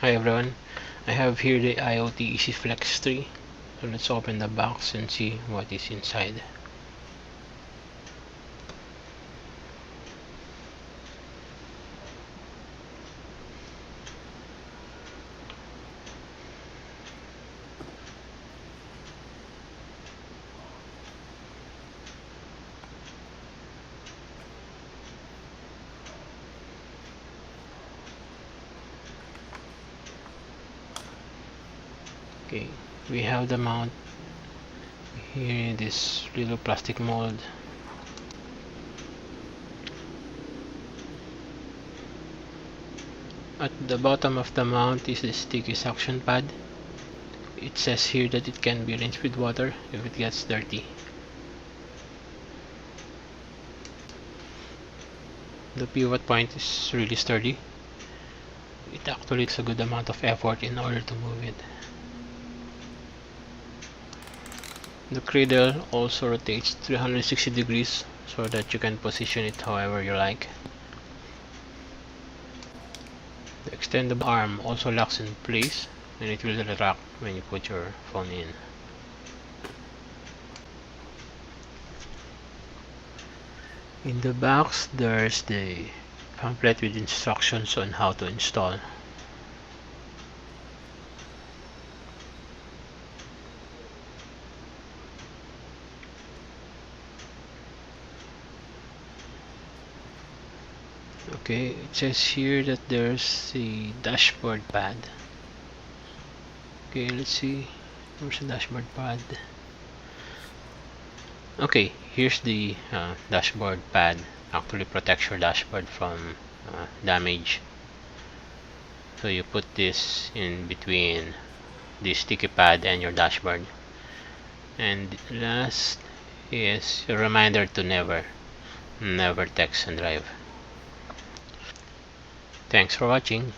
Hi everyone, I have here the iOttie Easy Flex 3. So let's open the box and see what is inside. Okay, we have the mount here in this little plastic mold. At the bottom of the mount is the sticky suction pad. It says here that it can be rinsed with water if it gets dirty. The pivot point is really sturdy. It actually takes a good amount of effort in order to move it. The cradle also rotates 360 degrees so that you can position it however you like. The extendable arm also locks in place and it will retract when you put your phone in. In the box there's the pamphlet with instructions on how to install. Okay, it says here that there's a dashboard pad. Okay, let's see. Where's the dashboard pad? Okay, here's the dashboard pad. Actually protects your dashboard from damage. So you put this in between the sticky pad and your dashboard. And last is a reminder to never text and drive. Thanks for watching.